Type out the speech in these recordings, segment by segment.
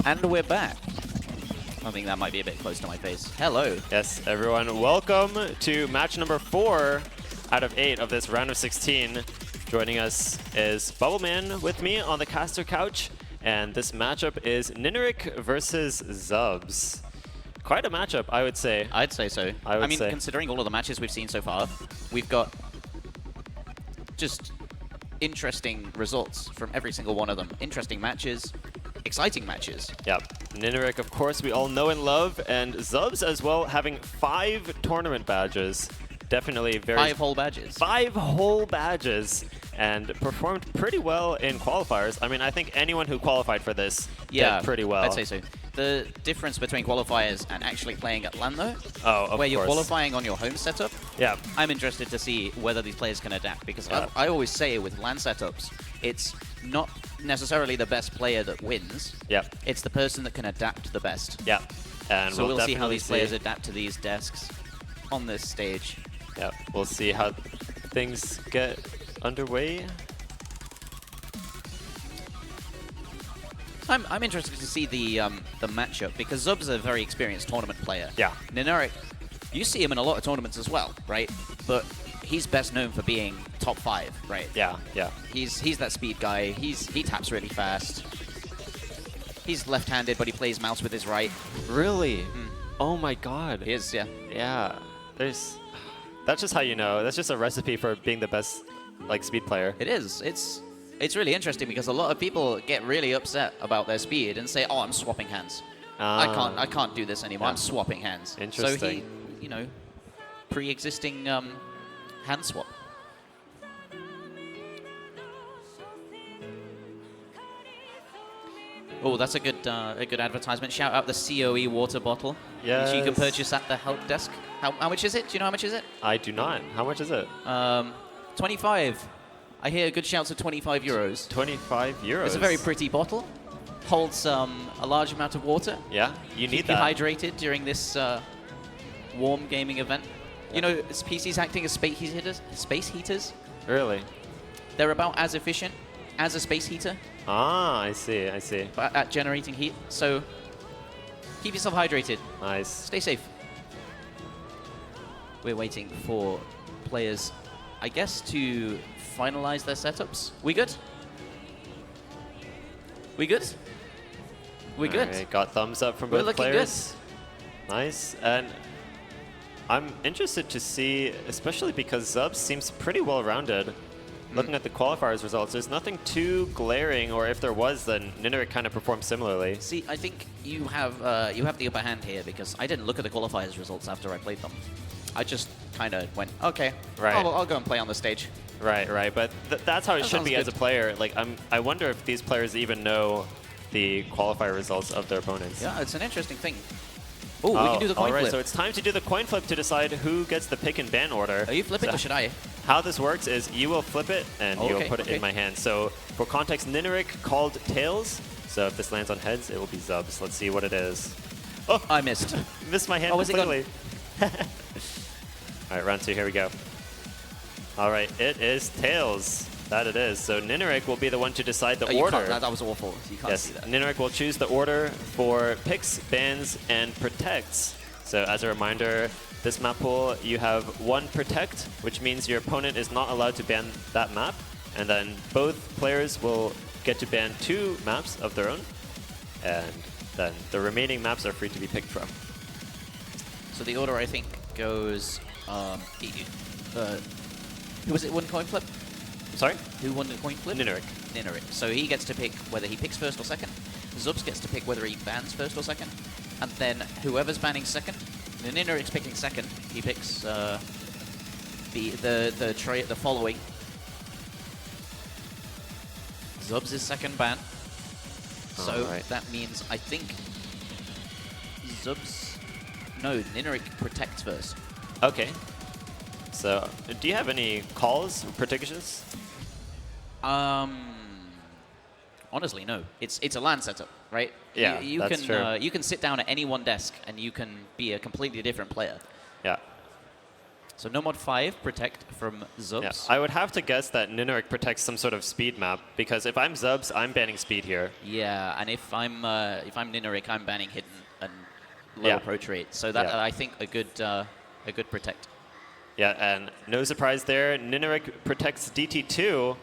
And we're back. I think that might be a bit close to my face. Hello. Yes, everyone. Welcome to match number 4 out of 8 of this round of 16. Joining us is Bubbleman with me on the caster couch. And this matchup is ninerik versus zubs. Quite a matchup, I would say. I'd say so. I mean, say. considering all of the matches we've seen so far, we've got just interesting results from every single one of them. Interesting matches, exciting matches. Yeah, ninerik, of course, we all know and love, and zubs as well, having 5 tournament badges. Definitely very... 5 whole badges. 5 whole badges, and performed pretty well in qualifiers. I mean, I think anyone who qualified for this did pretty well. I'd say so. The difference between qualifiers and actually playing at LAN, though, where you're qualifying on your home setup, I'm interested to see whether these players can adapt, because I always say with LAN setups, it's not necessarily the best player that wins. It's the person that can adapt the best. And so we'll see how these players adapt to these desks on this stage. We'll see how things get underway. I'm interested to see the matchup, because Zub's a very experienced tournament player. ninerik, you see him in a lot of tournaments as well, right? But he's best known for being top 5, right? He's that speed guy. He taps really fast. He's left-handed, but he plays mouse with his right. Really? Oh my god. He is, yeah. Yeah. That's just how you know. That's just a recipe for being the best speed player. It is. It's really interesting, because a lot of people get really upset about their speed and say, "Oh, I'm swapping hands. I can't do this anymore. I'm swapping hands." Interesting. So he, pre-existing hand swap. Oh, that's a good advertisement. Shout out the COE water bottle, which you can purchase at the help desk. How much is it? Do you know how much is it? I do not. How much is it? 25. I hear good shouts of 25 euros. 25 euros. It's a very pretty bottle. Holds a large amount of water. Yeah, you need that. Keep you hydrated during this warm gaming event. You know, PCs acting as space heaters. Really? They're about as efficient as a space heater. Ah, I see. At generating heat. So keep yourself hydrated. Nice. Stay safe. We're waiting for players, I guess, to finalize their setups. We good? We good? We good? Right, got thumbs up from both players. Good. Nice. And I'm interested to see, especially because zubs seems pretty well-rounded. Looking at the qualifiers results, there's nothing too glaring, or if there was, then ninerik kind of performed similarly. See, I think you have the upper hand here, because I didn't look at the qualifiers results after I played them. I just kind of went, okay, I'll go and play on the stage. Right. But that's how it should be as a player. I wonder if these players even know the qualifier results of their opponents. Yeah, it's an interesting thing. Oh, we can do the coin flip. So it's time to do the coin flip to decide who gets the pick and ban order. Are you flipping or should I? How this works is you will flip it and you'll put it in my hand. So for context, ninerik called tails. So if this lands on heads, it will be zubs. Let's see what it is. Oh, I missed. Missed my hand completely. All right, round 2, here we go. All right, it is tails. That it is. So ninerik will be the one to decide the order. That was awful. You can't see that. ninerik will choose the order for picks, bans, and protects. So as a reminder, this map pool, you have 1 protect, which means your opponent is not allowed to ban that map. And then both players will get to ban 2 maps of their own. And then the remaining maps are free to be picked from. So the order, I think, goes... who was it won coin flip? Sorry? Who won the coin flip? ninerik. ninerik. So he gets to pick whether he picks first or second. Zubs gets to pick whether he bans first or second. And then whoever's banning second, the ninerik's picking second. He picks the following. Zubs' second ban. So that means, I think, Zubs... No, ninerik protects first. Okay. So, do you have any calls, predictions? Honestly, no. It's a LAN setup, right? Yeah, that's true. You can sit down at any one desk and you can be a completely different player. Yeah. So no mod 5 protect from zubs. Yeah, I would have to guess that ninerik protects some sort of speed map, because if I'm zubs, I'm banning speed here. Yeah, and if I'm ninerik, I'm banning hidden and low approach rate. So that I think a good protect. Yeah, and no surprise there. ninerik protects DT2,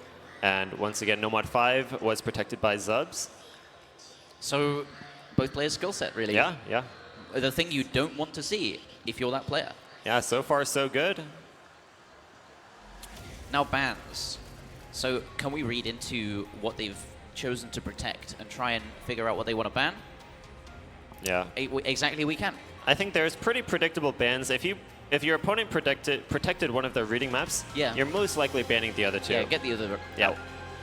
and once again, no mod 5 was protected by zubs. So both players' skill set, really. Yeah, yeah. The thing you don't want to see if you're that player. Yeah, so far so good. Now bans. So can we read into what they've chosen to protect and try and figure out what they want to ban? Yeah. Exactly, we can. I think there's pretty predictable bans. If your opponent protected one of their reading maps, you're most likely banning the other two. Yeah, get the other out.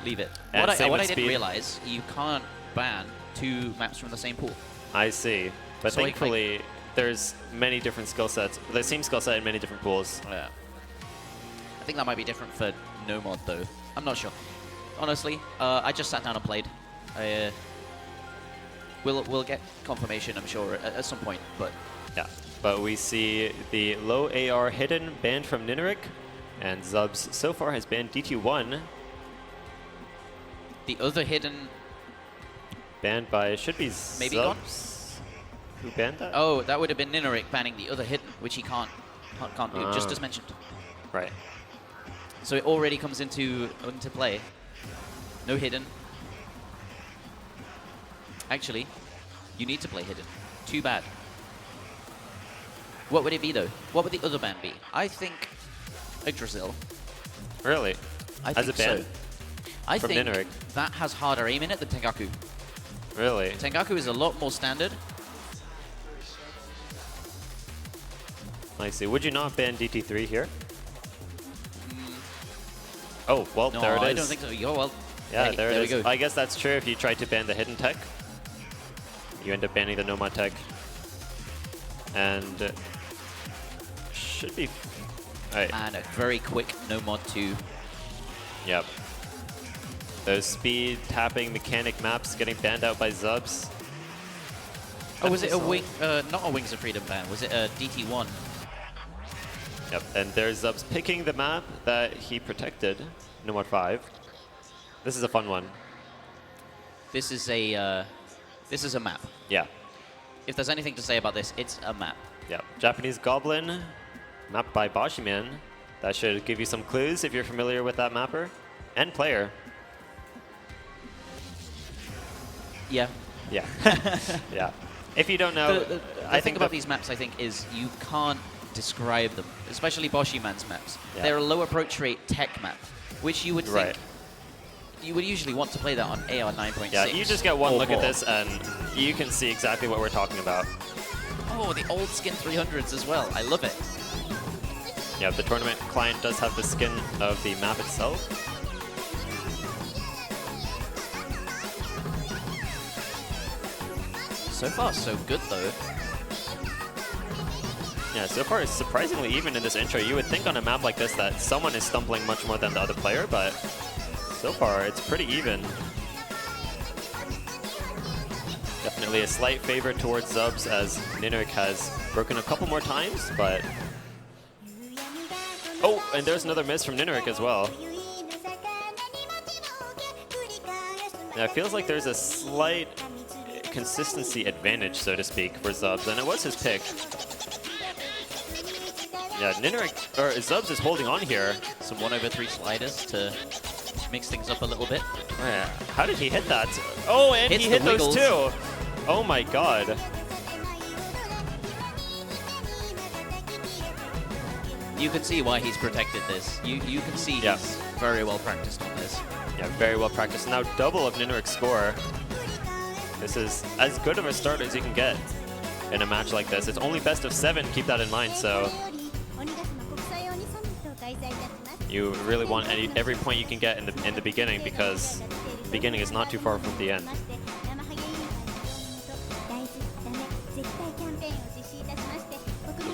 Leave it. And what I didn't realize, you can't ban 2 maps from the same pool. I see. But so thankfully, there's many different skill sets. The same skill set in many different pools. Yeah. I think that might be different for no mod, though. I'm not sure. Honestly, I just sat down and played. We'll get confirmation, I'm sure, at some point. But yeah. But we see the low AR hidden banned from ninerik, and zubs so far has banned DT1. The other hidden banned by should be maybe zubs. Gone? Who banned that? Oh, that would have been ninerik banning the other hidden, which he can't do, just as mentioned. Right. So it already comes into play. No hidden. Actually, you need to play hidden. Too bad. What would it be, though? What would the other ban be? I think Yggdrasil. Really? As a ban? So. I from think ninerik. That has harder aim in it than Tengaku. Really? Tengaku is a lot more standard. I see. Would you not ban DT3 here? Oh, well, no, there it is. I don't think so. Oh, well. Yeah, hey, there it is. We go. I guess that's true if you try to ban the hidden tech. You end up banning the nomad tech. And should be... Right. And a very quick no mod 2. Yep. Those speed tapping mechanic maps getting banned out by zubs. Oh, was it a wing? Not a Wings of Freedom ban. Was it a DT1? Yep. And there's zubs picking the map that he protected. No mod 5. This is a fun one. This is a map. Yeah. If there's anything to say about this, it's a map. Yep. Japanese Goblin, mapped by Boshiman. That should give you some clues if you're familiar with that mapper and player. Yeah. Yeah. Yeah. If you don't know, the thing about these maps, I think, is you can't describe them, especially Boshiman's maps. Yeah. They're a low approach rate tech map, which you would think you would usually want to play that on AR 9.6. Yeah, you just get one look at this and you can see exactly what we're talking about. Oh, the old skin 300s as well. I love it. Yeah, the tournament client does have the skin of the map itself. So far, so good, though. Yeah, so far it's surprisingly even in this intro. You would think on a map like this that someone is stumbling much more than the other player, but so far it's pretty even. Definitely a slight favor towards zubs as ninerik has broken a couple more times, but... Oh, and there's another miss from ninerik as well. Yeah, it feels like there's a slight consistency advantage, so to speak, for zubs, and it was his pick. Yeah, ninerik, or zubs is holding on here. Some 1/3 sliders to mix things up a little bit. Oh, yeah. How did he hit that? Oh, and he hit those too. Oh my god. You can see why he's protected this. You can see he's very well practiced on this. Yeah, very well practiced. Now double of ninerik's score. This is as good of a start as you can get in a match like this. It's only best of 7, keep that in mind, so you really want every point you can get in the beginning, because the beginning is not too far from the end.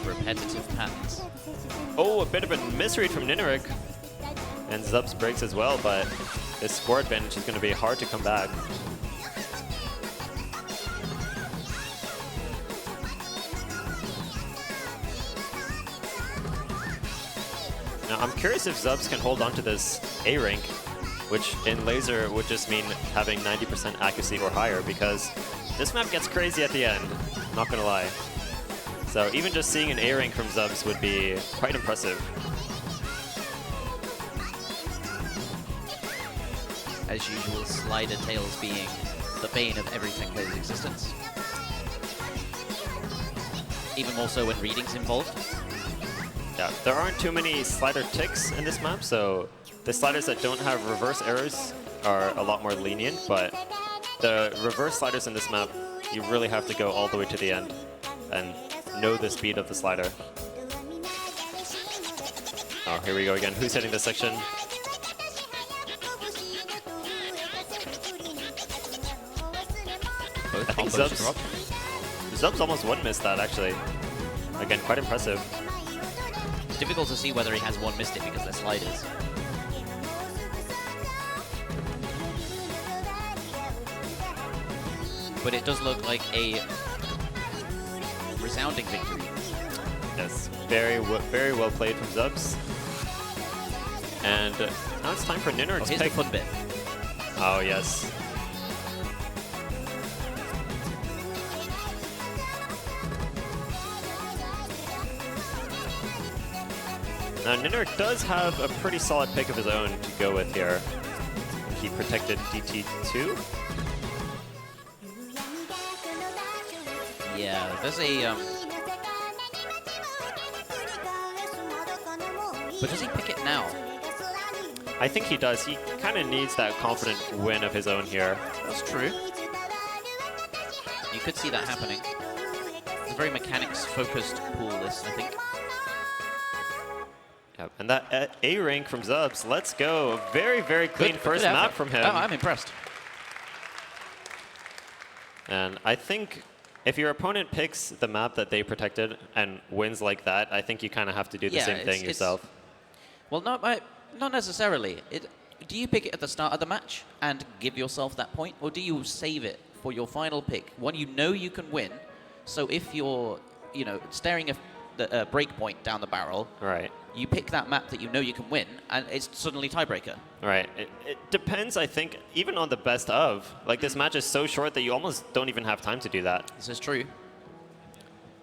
Repetitive patterns. Oh, a bit of a misread from ninerik. And zubs breaks as well, but this score advantage is going to be hard to come back. curious if Zubs can hold on to this A rank, which in laser would just mean having 90% accuracy or higher, because this map gets crazy at the end, not gonna lie. So even just seeing an A rank from Zubs would be quite impressive. As usual, slider tails being the bane of every tech player's existence. Even more so when reading's involved. Yeah, there aren't too many slider ticks in this map, so the sliders that don't have reverse errors are a lot more lenient, but the reverse sliders in this map, you really have to go all the way to the end and know the speed of the slider. Oh, here we go again. Who's hitting this section? I think Zubs almost one-missed that, actually. Again, quite impressive. It's difficult to see whether he has one-missed it because they're sliders. But it does look like a resounding victory. Yes, very well played from Zubs. And now it's time for ninerik's pick. Here's the fun bit. Oh, yes. Now, ninerik does have a pretty solid pick of his own to go with here. He protected DT2. Yeah, there's a... But does he pick it now? I think he does. He kind of needs that confident win of his own here. That's true. You could see that happening. It's a very mechanics-focused pool list, I think. Yep. And that A rank from Zubs, let's go. Very, very clean first map from him. Oh, I'm impressed. And I think if your opponent picks the map that they protected and wins like that, I think you kind of have to do the same thing yourself. Well, not necessarily. Do you pick it at the start of the match and give yourself that point, or do you save it for your final pick, one you know you can win? So if you're, staring at the break point down the barrel, right, you pick that map that you know you can win, and it's suddenly tiebreaker. Right. It depends, I think, even on the best of. Like, this match is so short that you almost don't even have time to do that. This is true.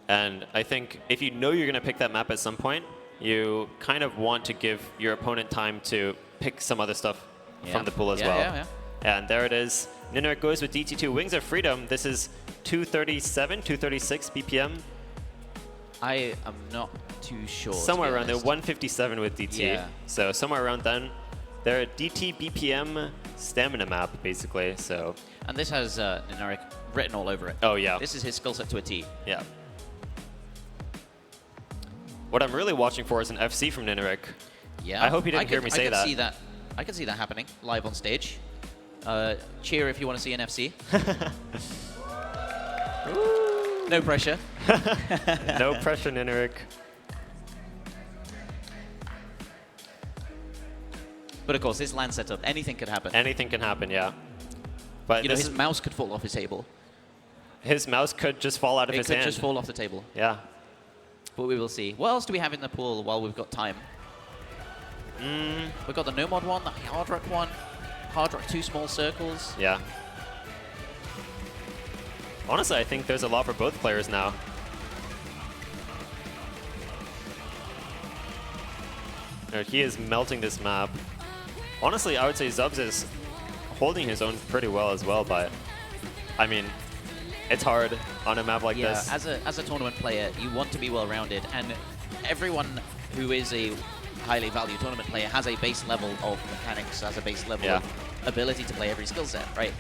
And I think if you know you're going to pick that map at some point, you kind of want to give your opponent time to pick some other stuff from the pool as well. Yeah. And there it is. ninerik goes with DT2 Wings of Freedom. This is 237, 236 BPM. I am not too sure. Somewhere around there, 157 with DT. Yeah. So somewhere around then, they're a DT BPM stamina map, basically. So. And this has ninerik written all over it. Oh, yeah. This is his skill set to a T. Yeah. What I'm really watching for is an FC from ninerik. Yeah. I hope you didn't hear me say that. I can see that happening live on stage. Cheer if you want to see an FC. No pressure. No pressure, ninerik. But of course, this land setup, anything could happen. Anything can happen, yeah. But his mouse could fall off his table. His mouse could just fall out of his hand. It could just fall off the table. Yeah. But we will see. What else do we have in the pool while we've got time? We've got the no-mod one, the hard rock one, hard rock 2 small circles. Yeah. Honestly, I think there's a lot for both players now. He is melting this map. Honestly, I would say Zubs is holding his own pretty well as well, but I mean, it's hard on a map like this. Yeah, as a tournament player, you want to be well-rounded, and everyone who is a highly valued tournament player has a base level of mechanics, has a base level of ability to play every skill set, right?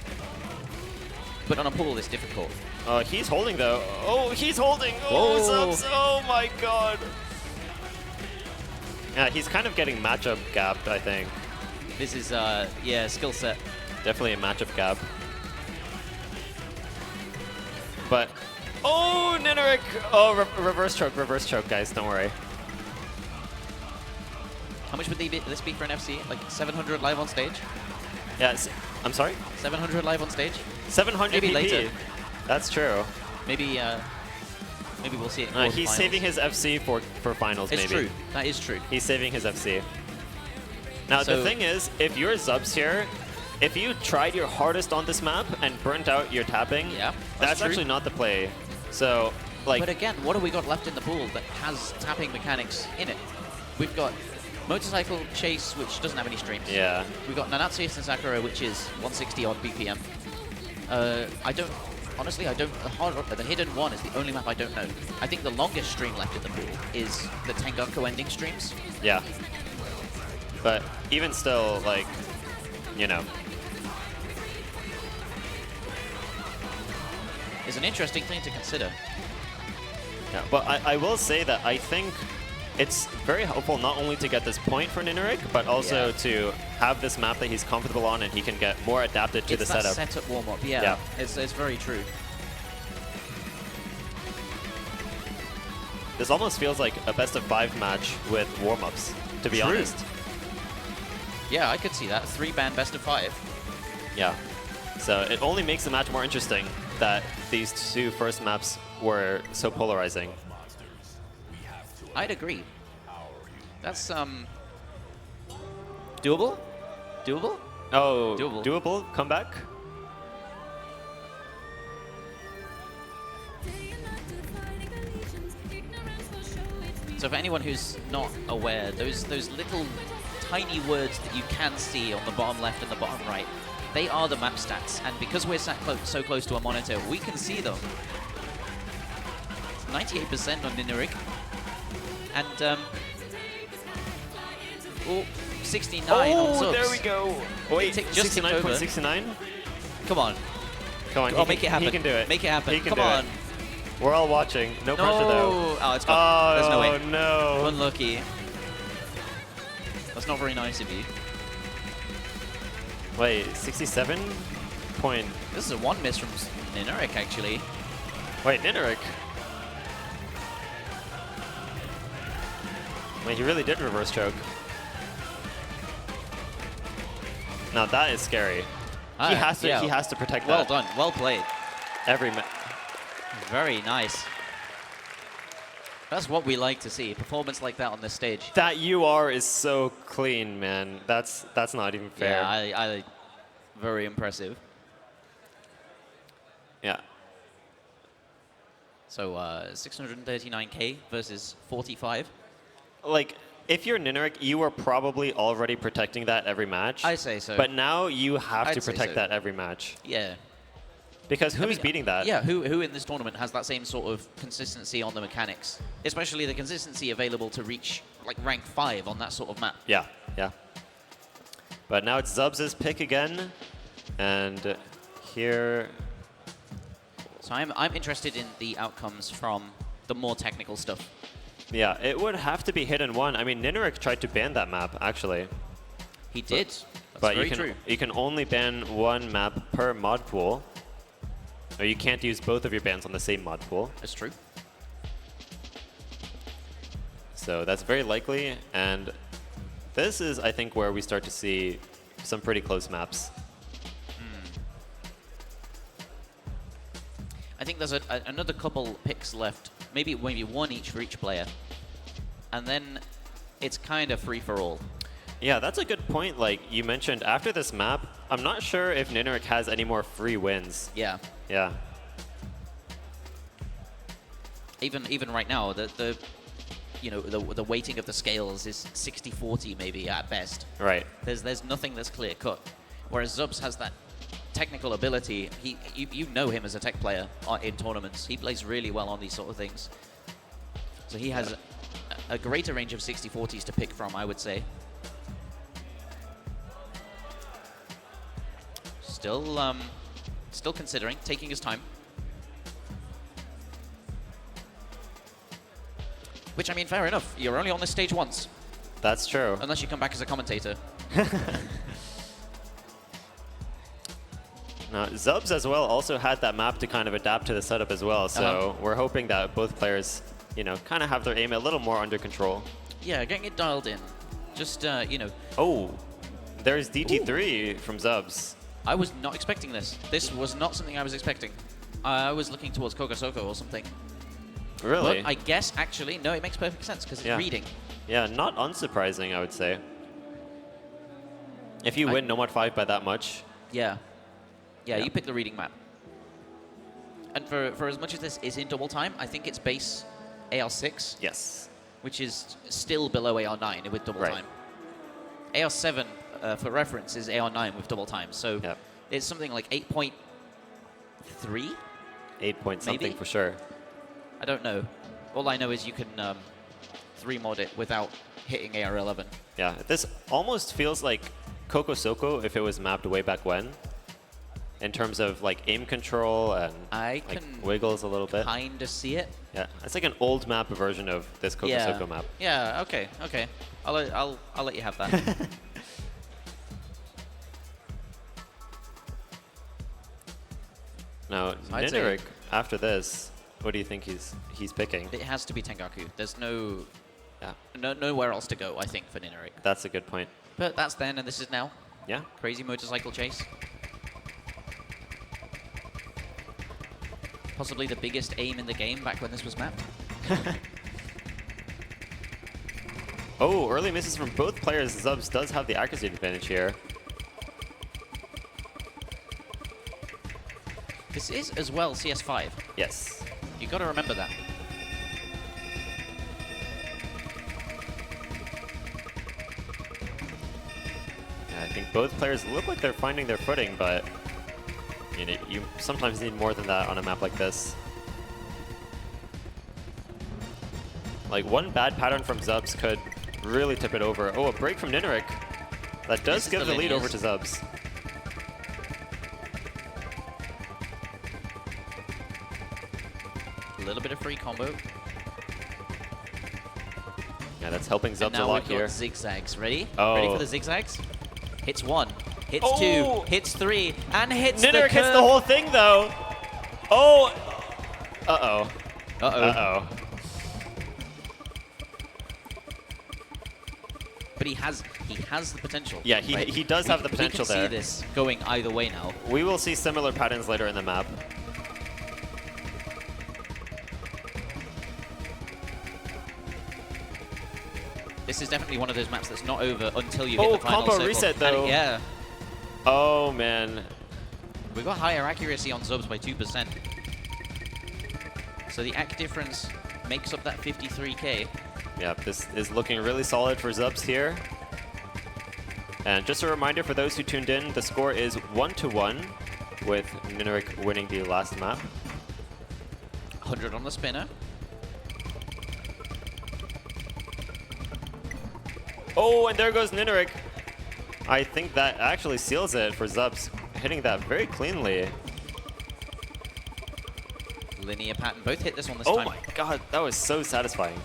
But on a pool, it's difficult. He's holding, though. Oh, he's holding! Oh, Zubs! Oh, my God! Yeah, he's kind of getting matchup gapped, I think. This is, skill set. Definitely a matchup gap. But, oh, ninerik! Oh, reverse choke, guys, don't worry. How much would this be for an FC? Like 700 live on stage? Yeah, I'm sorry? 700 live on stage? 700 Maybe PP. later. That's true. Maybe we'll see it. He's saving his FC for finals, it's maybe. It's true. That is true. He's saving his FC. Now, the thing is, if you're zubs here, if you tried your hardest on this map and burnt out your tapping, that's actually not the play. So, like... But again, what have we got left in the pool that has tapping mechanics in it? We've got Motorcycle Chase, which doesn't have any streams. Yeah. We've got Nanatsu and Sakura, which is 160 odd BPM. Honestly, I don't... The Hidden One is the only map I don't know. I think the longest stream left in the pool is the Tengaku ending streams. Yeah. But even still, like, you know... Is an interesting thing to consider. Yeah, but I will say that I think it's very helpful not only to get this point for ninerik, but also to have this map that he's comfortable on and he can get more adapted to the setup. Setup warm-up, yeah. It's very true. This almost feels like a best-of-5 match with warm-ups, to be honest. Yeah, I could see that. 3-ban best-of-5. Yeah. So it only makes the match more interesting that these two first maps were so polarizing. I'd agree. That's, doable? Doable? Oh, doable. Doable comeback? So for anyone who's not aware, those little tiny words that you can see on the bottom left and the bottom right, they are the map stats, and because we're sat so close to a monitor, we can see them. 98% on ninerik, and 69 on zubs. Oh, there we go. Wait, just 69.69? Come on. Come on, make it happen. He can do it. Make it happen. He can Come on. We're all watching. No pressure, though. Oh, it's gone. There's no way. Oh, no. Unlucky. That's not very nice of you. Wait, 67 point... This is a 1 miss from ninerik, actually. Wait, ninerik? Wait, he really did reverse choke. Now that is scary. He has to protect that. Well done. Well played. Very nice. That's what we like to see. Performance like that on this stage. That UR is so clean, man. That's not even fair. Yeah, very impressive. Yeah. So 639k versus 45. Like, if you're ninerik, you are probably already protecting that every match. I say so. But now you have to protect that every match. Yeah. Because who's beating that? Yeah, who in this tournament has that same sort of consistency on the mechanics? Especially the consistency available to reach like rank 5 on that sort of map. Yeah, yeah. But now it's Zubs' pick again. And here... So I'm interested in the outcomes from the more technical stuff. Yeah, it would have to be Hidden One. I mean, ninerik tried to ban that map, actually. He did. That's very true. You can only ban one map per mod pool. Or you can't use both of your bans on the same mod pool. That's true. So that's very likely. And this is, I think, where we start to see some pretty close maps. I think there's another couple picks left. Maybe one each for each player. And then it's kind of free-for-all. Yeah, that's a good point. Like you mentioned, after this map, I'm not sure if ninerik has any more free wins. Yeah. Yeah. Even right now, the weighting of the scales is 60-40 maybe at best. Right. There's nothing that's clear cut. Whereas Zubs has that technical ability. You know him as a tech player in tournaments. He plays really well on these sort of things. So he has a greater range of 60-40s to pick from, I would say. Still considering, taking his time. Which, I mean, fair enough. You're only on this stage once. That's true. Unless you come back as a commentator. Now, Zubs as well also had that map to kind of adapt to the setup as well. So we're hoping that both players, kind of have their aim a little more under control. Yeah, getting it dialed in. Just, Oh, there's DT3 from Zubs. I was not expecting this. This was not something I was expecting. I was looking towards Kogasoko or something. Really? But I guess, actually, no, it makes perfect sense because it's reading. Yeah, not unsurprising, I would say. If you win no mod 5 by that much. Yeah. Yeah, you pick the reading map. And for as much as this is in double time, I think it's base AR6. Yes. Which is still below AR9 with double time. AR7, for reference, is AR9 with double time. So it's something like 8.3? 8 point something maybe? For sure. I don't know. All I know is you can 3-mod it without hitting AR11. Yeah, this almost feels like Coco Soko if it was mapped way back when. In terms of like aim control and like wiggles a little bit. Kinda see it. Yeah, it's like an old map version of this Coco Soko map. Yeah. Okay. Okay. I'll let you have that. Now, ninerik, after this, what do you think he's picking? It has to be Tengaku. There's nowhere else to go, I think, for ninerik. That's a good point. But that's then, and this is now. Yeah. Crazy motorcycle chase. Possibly the biggest aim in the game back when this was mapped. Oh, early misses from both players. Zubs does have the accuracy advantage here. This is as well CS5. Yes. You got to remember that. Yeah, I think both players look like they're finding their footing, but you sometimes need more than that on a map like this. Like one bad pattern from Zubs could really tip it over. Oh, a break from ninerik. That does give the lead over to Zubs. A little bit of free combo. Yeah, that's helping Zubs a lot here. Now we've got zigzags. Ready? Oh. Ready for the zigzags? Hits 1, hits 2, hits 3, and hits ninerik hits the whole thing, though. Oh. Uh-oh. Uh-oh. Uh-oh. But he has the potential. Yeah, he does have the potential there. We can see this going either way now. We will see similar patterns later in the map. This is definitely one of those maps that's not over until you hit the final combo circle. reset though. Yeah. Oh man. We've got higher accuracy on Zubs by 2%. So the AC difference makes up that 53k. Yeah, this is looking really solid for Zubs here. And just a reminder for those who tuned in, the score is 1-1 with ninerik winning the last map. 100 on the spinner. Oh, and there goes ninerik. I think that actually seals it for Zubs, hitting that very cleanly. Linear pattern. Both hit this one this time. Oh my god, that was so satisfying.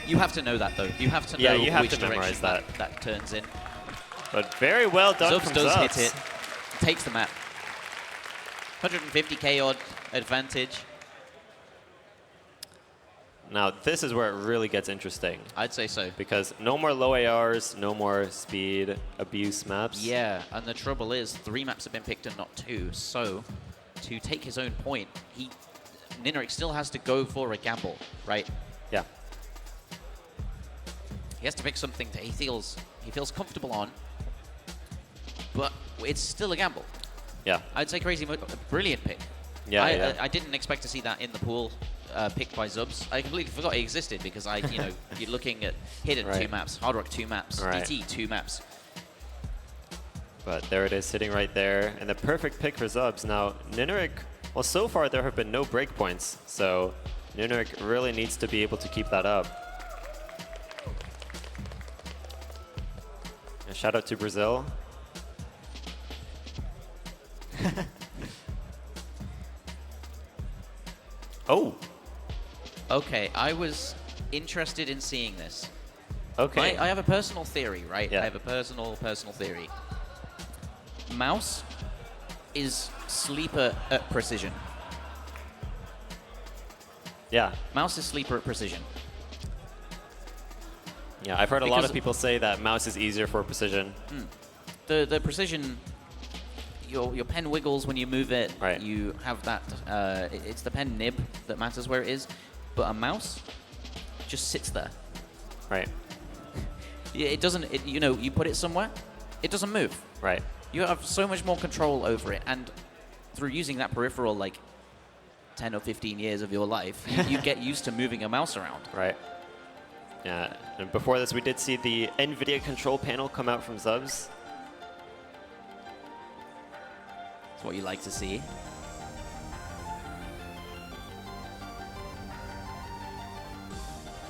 You have to know that, though. You have to know you have which to memorize direction that turns in. But very well done from Zubs. Does hit it. Takes the map. 150k odd advantage. Now, this is where it really gets interesting. I'd say so. Because no more low ARs, no more speed abuse maps. Yeah, and the trouble is 3 maps have been picked and not 2. So, to take his own point, ninerik still has to go for a gamble, right? Yeah. He has to pick something that he feels comfortable on, but it's still a gamble. Yeah. I'd say Crazy brilliant pick. Yeah, I didn't expect to see that in the pool. Picked by Zubs. I completely forgot it existed because you're looking at Hidden 2 maps, Hard Rock 2 maps, DT 2 maps. But there it is sitting right there, and the perfect pick for Zubs. Now, ninerik, well, so far there have been no breakpoints, so ninerik really needs to be able to keep that up. And shout out to Brazil. Oh. Okay, I was interested in seeing this. Okay. I have a personal theory, right? Yeah. I have a personal theory. Mouse is sleeper at precision. Yeah. Mouse is sleeper at precision. Yeah, I've heard a lot of people say that mouse is easier for precision. The precision, your pen wiggles when you move it. Right. You have that, it's the pen nib that matters where it is. But a mouse just sits there. Right. It doesn't, you put it somewhere it doesn't move. Right. You have so much more control over it, and through using that peripheral like 10 or 15 years of your life, you get used to moving a mouse around. Right. Yeah, and before this, we did see the NVIDIA control panel come out from zubs. That's what you like to see.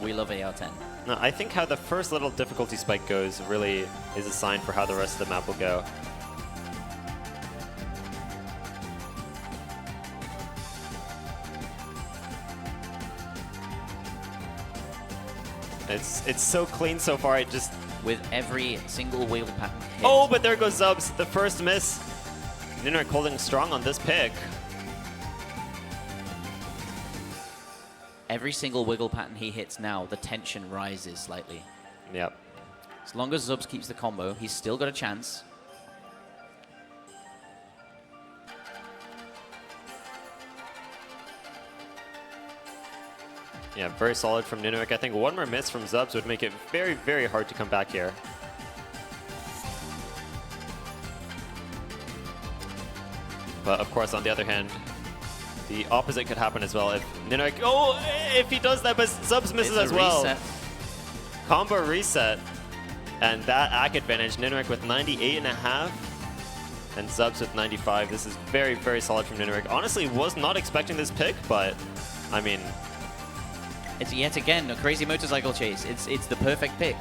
We love AR10. No, I think how the first little difficulty spike goes really is a sign for how the rest of the map will go. It's so clean so far. It just with every single wiggle pattern hit. Oh, but there goes zubs. The first miss. ninerik holding strong on this pick. Every single wiggle pattern he hits now, the tension rises slightly. Yep. As long as Zubs keeps the combo, he's still got a chance. Yeah, very solid from ninerik. I think one more miss from zubs would make it very, very hard to come back here. But of course, on the other hand, the opposite could happen as well. If ninerik, oh, if he does that, but zubs misses as well. Reset. Combo reset. And that AC advantage, ninerik with 98.5 and zubs with 95. This is very, very solid from ninerik. Honestly, was not expecting this pick, but I mean, it's yet again a crazy motorcycle chase. It's the perfect pick.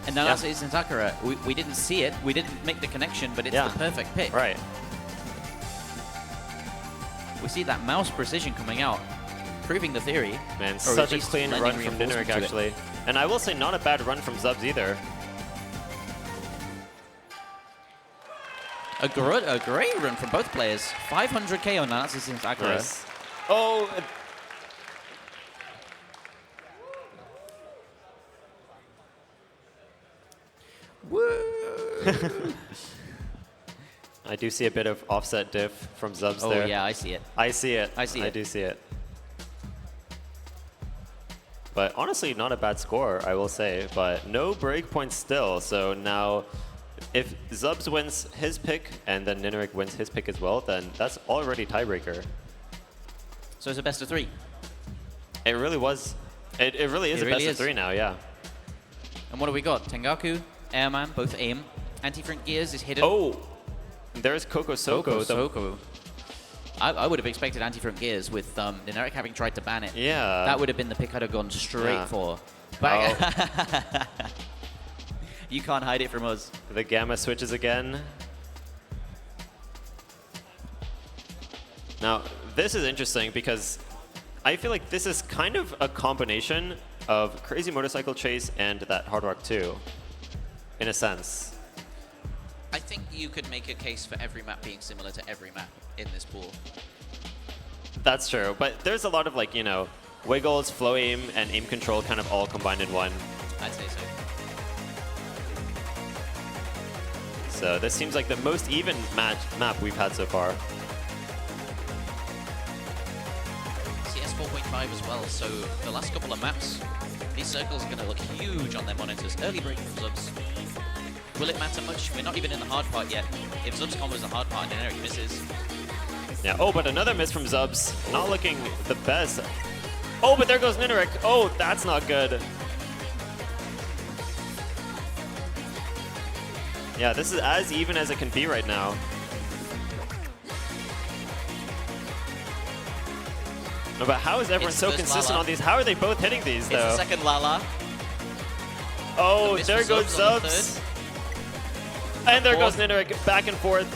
And now that's in Sakura. We didn't see it. We didn't make the connection, but it's the perfect pick. Right. We see that mouse precision coming out, proving the theory. Man, such a clean run from ninerik, actually. And I will say, not a bad run from zubs either. A great run from both players. 500k on Nazis in Sakura. Nice. Oh! Woo! I do see a bit of offset diff from zubs there. Oh yeah, I see it. I see it. I see it. I do see it. But honestly, not a bad score, I will say. But no breakpoints still. So now, if zubs wins his pick and then ninerik wins his pick as well, then that's already tiebreaker. So it's a best of 3. It really was. It really is a best of 3 now, yeah. And what do we got? Tengaku, Airman, both aim. Anti-front gears is hidden. Oh! There's Coco Soko. Soko. I would have expected anti-front gears with ninerik having tried to ban it. Yeah. That would have been the pick I'd have gone straight for. But you can't hide it from us. The gamma switches again. Now, this is interesting because I feel like this is kind of a combination of Crazy Motorcycle Chase and that Hard Rock 2, in a sense. I think you could make a case for every map being similar to every map in this pool. That's true, but there's a lot of, like, you know, wiggles, flow aim, and aim control kind of all combined in one. I'd say so. So this seems like the most even map we've had so far. CS 4.5 as well, so the last couple of maps, these circles are going to look huge on their monitors. Early break from zubs. Will it matter much? We're not even in the hard part yet. If zubs combos the hard part and ninerik misses. Yeah, oh, but another miss from zubs. Not looking the best. Oh, but there goes ninerik. Oh, that's not good. Yeah, this is as even as it can be right now. No, but how is everyone so consistent Lala. on these? How are they both hitting these, though? It's the second Lala. Oh, there goes zubs. And there goes ninerik, back and forth.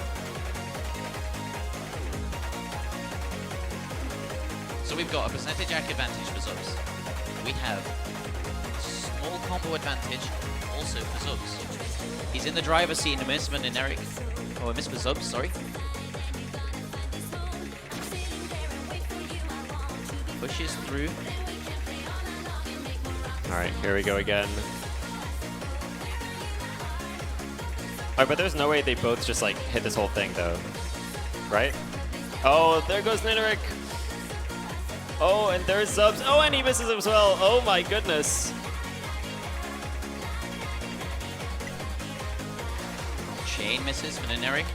So we've got a percentage AC advantage for zubs. We have small combo advantage also for zubs. He's in the driver's seat in a miss for ninerik. Oh, a miss for zubs, sorry. Pushes through. All right, here we go again. All right, but there's no way they both just like hit this whole thing though, right? Oh, there goes ninerik. Oh, and there's zubs. Oh, and he misses as well. Oh my goodness. chain misses for ninerik.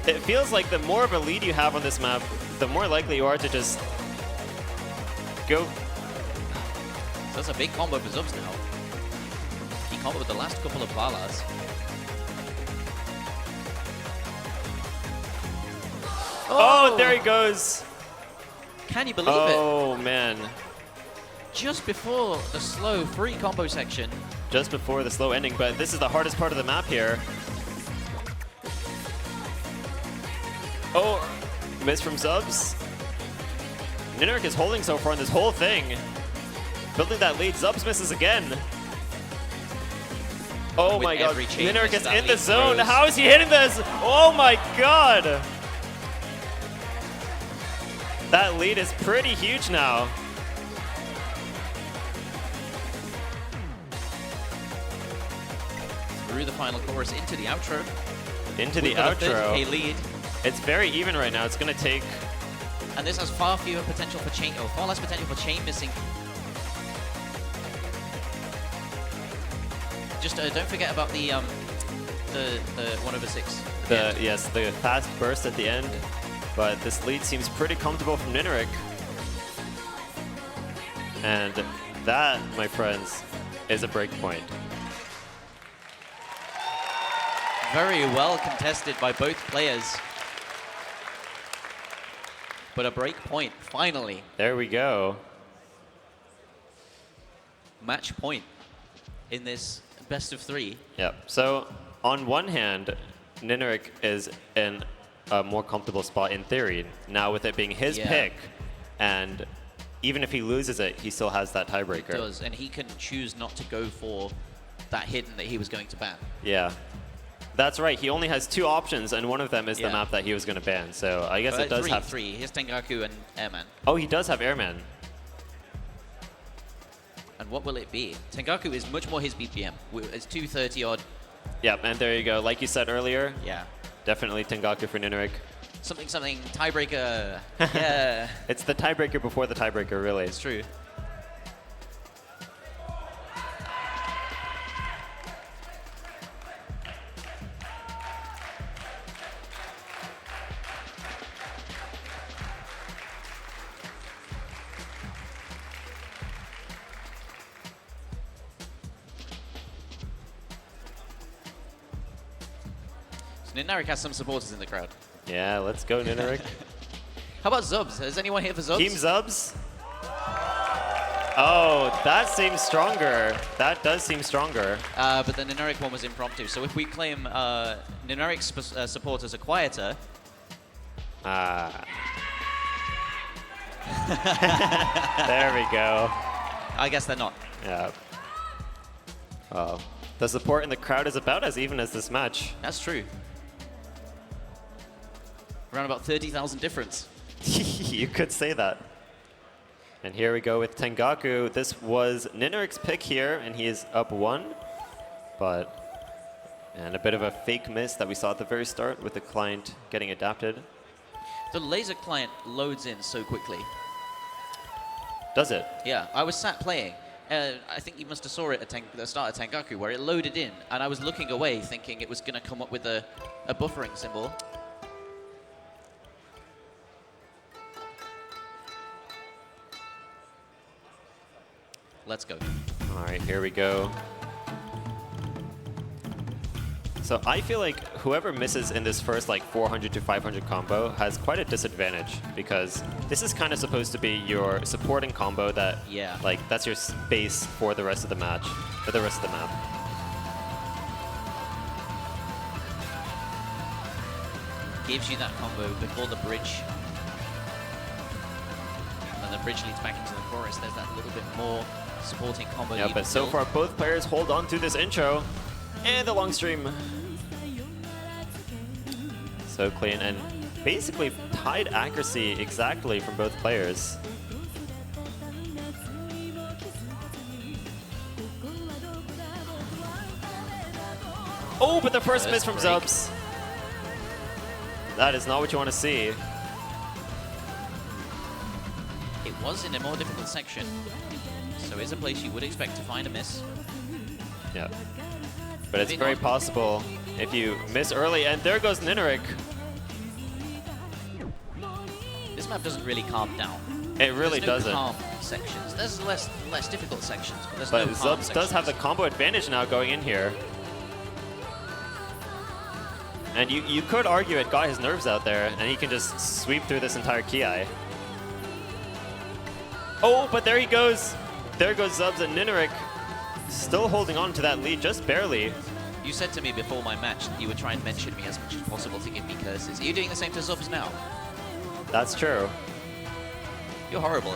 It feels like the more of a lead you have on this map, the more likely you are to just go. So that's a big combo for Zubs now. He comboed with the last couple of Valas. Oh, there he goes. Can you believe it? Oh, man. Just before the slow free combo section. Just before the slow ending, but this is the hardest part of the map here. Oh, miss from Zubs. ninerik is holding so far in this whole thing. Building that lead, Zubs misses again. Oh my god, ninerik is in the zone. How is he hitting this? Oh my god. That lead is pretty huge now. Through the final chorus into the outro. Into the outro. A lead. It's very even right now. It's going to take... And this has far fewer potential for chain, or far less potential for chain missing. Just don't forget about the 1/6. Yes, the fast burst at the end. But this lead seems pretty comfortable from ninerik. And that, my friends, is a break point. Very well contested by both players. But a break point, finally. There we go. Match point in this best of 3. Yep. So, on one hand, ninerik is in a more comfortable spot in theory. Now, with it being his pick, and even if he loses it, he still has that tiebreaker. He does, and he can choose not to go for that hidden that he was going to ban. Yeah. That's right. He only has 2 options, and one of them is the map that he was going to ban. So I guess it does have 3. Here's Tengaku and Airman. Oh, he does have Airman. And what will it be? Tengaku is much more his BPM. It's 230 odd. Yep, and there you go. Like you said earlier. Yeah. Definitely Tengaku for ninerik. Something, tiebreaker. Yeah. It's the tiebreaker before the tiebreaker, really. It's true. ninerik has some supporters in the crowd. Yeah, let's go, ninerik. How about Zubs? Is anyone here for Zubs? Team Zubs? Oh, that seems stronger. That does seem stronger. But the ninerik one was impromptu. So if we claim ninerik supporters are quieter... There we go. I guess they're not. Yeah. Oh. The support in the crowd is about as even as this match. That's true. Around about 30,000 difference. You could say that. And here we go with Tengaku. This was ninerik's pick here, and he is up 1. And a bit of a fake miss that we saw at the very start with the client getting adapted. The laser client loads in so quickly. Does it? Yeah, I was sat playing. I think you must have saw it at the start of Tengaku, where it loaded in, and I was looking away thinking it was going to come up with a buffering symbol. Let's go. All right, here we go. So I feel like whoever misses in this first like 400 to 500 combo has quite a disadvantage, because this is kind of supposed to be your supporting combo that, like, that's your base for the rest of the match, for the rest of the map. Gives you that combo before the bridge. And the bridge leads back into the chorus. There's that little bit more supporting combo. Yeah, but so far both players hold on to this intro and the long stream. So clean and basically tied accuracy exactly from both players. Oh, but the first miss from Zubs. That is not what you want to see. It was in a more difficult section, so it's a place you would expect to find a miss. Yeah. But it's very possible if you miss early. And there goes ninerik. This map doesn't really calm down. It really doesn't. Calm sections. There's less difficult sections, but there's but no calm zubs sections. does have the combo advantage now going in here. And you could argue it got his nerves out there, and he can just sweep through this entire Ki. Oh, but there he goes. There goes Zubs, and ninerik still holding on to that lead just barely. You said to me before my match that you would try and mention me as much as possible to give me curses. Are you doing the same to Zubs now? That's true. You're horrible.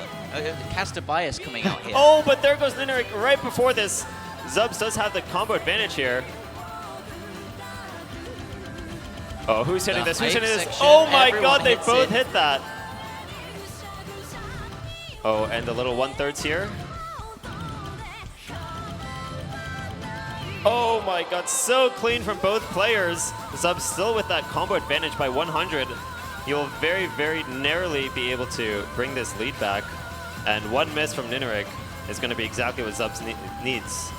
Cast a bias coming out here. Oh, but there goes ninerik right before this. Zubs does have the combo advantage here. Oh, who's hitting this? Who's hitting this? Oh my god, they both hit that. Oh, and the little 1/3s here. Oh my god, so clean from both players. Zubs still with that combo advantage by 100. He will very, very narrowly be able to bring this lead back. And one miss from ninerik is going to be exactly what Zubs needs.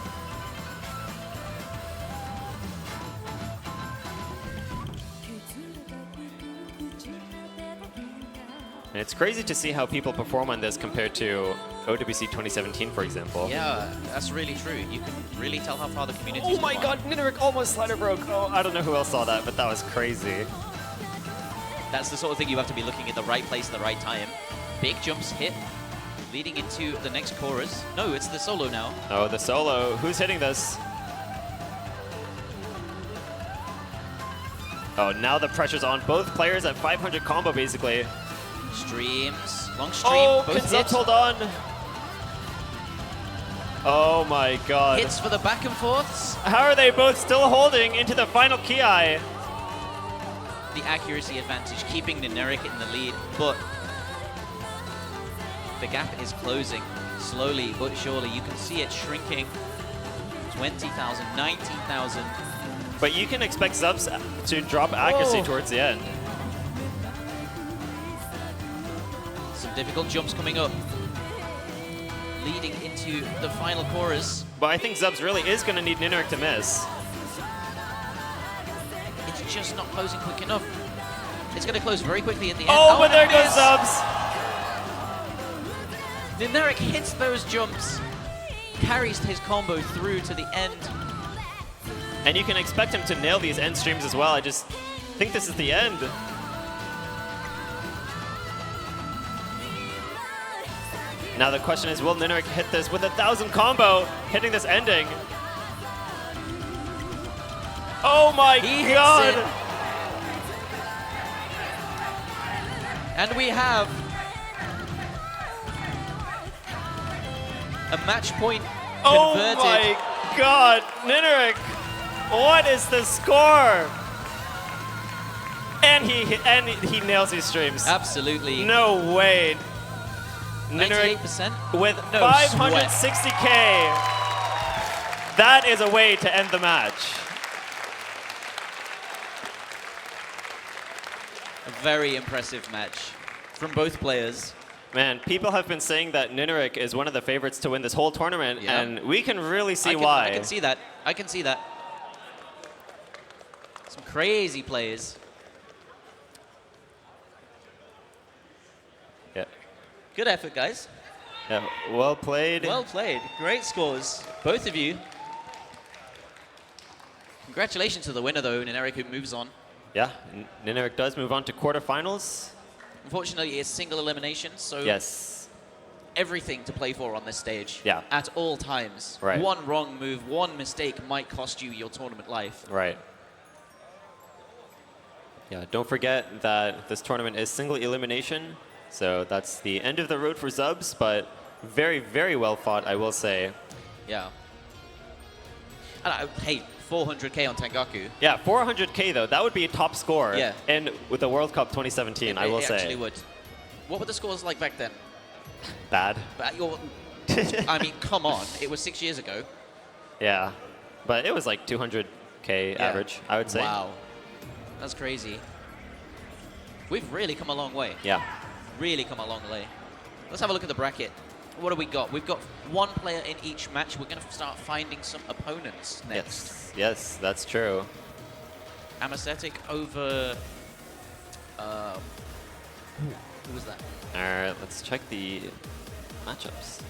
And it's crazy to see how people perform on this compared to OWC 2017, for example. Yeah, that's really true. You can really tell how far the community Oh my god, ninerik almost slider broke. Oh, I don't know who else saw that, but that was crazy. That's the sort of thing you have to be looking at the right place at the right time. Big jumps hit, leading into the next chorus. No, it's the solo now. Oh, the solo. Who's hitting this? Oh, now the pressure's on both players at 500 combo, basically. Streams. Long stream. Oh, both can Zubs hold on? Oh my god. Hits for the back and forths. How are they both still holding into the final Ki? The accuracy advantage, keeping ninerik in the lead, but the gap is closing slowly but surely. You can see it shrinking. 20,000, 19,000. But you can expect Zubs to drop accuracy towards the end. Some difficult jumps coming up, leading into the final chorus. But I think Zubs really is going to need ninerik to miss. It's just not closing quick enough. It's going to close very quickly at the end. Oh, but there goes Zubs! ninerik hits those jumps, carries his combo through to the end. And you can expect him to nail these end streams as well. I just think this is the end. Now the question is, will ninerik hit this with 1,000 combo, hitting this ending? Oh my god! And we have a match point converted. Oh my god, ninerik! What is the score? And he nails these streams. Absolutely. No way. 98% with 560K. That is a way to end the match. A very impressive match from both players. Man, people have been saying that ninerik is one of the favorites to win this whole tournament, and we can really see why. I can see that. I can see that. Some crazy plays. Yeah. Good effort, guys. Yeah, well played. Well played. Great scores, both of you. Congratulations to the winner, though, ninerik, who moves on. Yeah, ninerik does move on to quarterfinals. Unfortunately, it's single elimination, so yes, everything to play for on this stage. Yeah. At all times. Right. One wrong move, one mistake might cost you your tournament life. Right. Yeah, don't forget that this tournament is single elimination. So that's the end of the road for Zubs, but very, very well fought, I will say. Yeah. And hey, 400K on Tengaku. Yeah, 400K though, that would be a top score. Yeah. And with the World Cup 2017, I will say. It actually would. What were the scores like back then? Bad. I mean, come on. It was 6 years ago. Yeah. But it was like 200K average, I would say. Wow. That's crazy. We've really come a long way. Yeah. Really come a long way. Let's have a look at the bracket. What do we got? We've got one player in each match. We're going to start finding some opponents next. Yes, that's true. Amacetic over... who was that? Alright, let's check the matchups.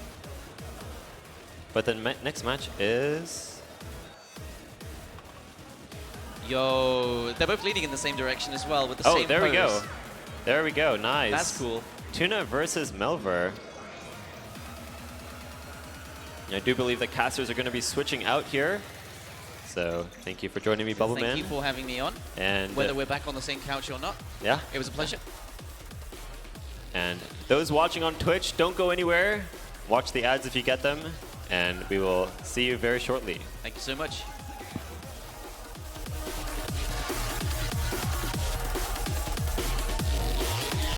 But the next match is... Yo, they're both leading in the same direction as well with the same Oh, there pose. we go. There we go, nice. That's cool. Tuna versus Melver. I do believe the casters are going to be switching out here. So thank you for joining me, Bubbleman. Thank you for having me on. And whether we're back on the same couch or not. Yeah. It was a pleasure. And those watching on Twitch, don't go anywhere. Watch the ads if you get them. And we will see you very shortly. Thank you so much.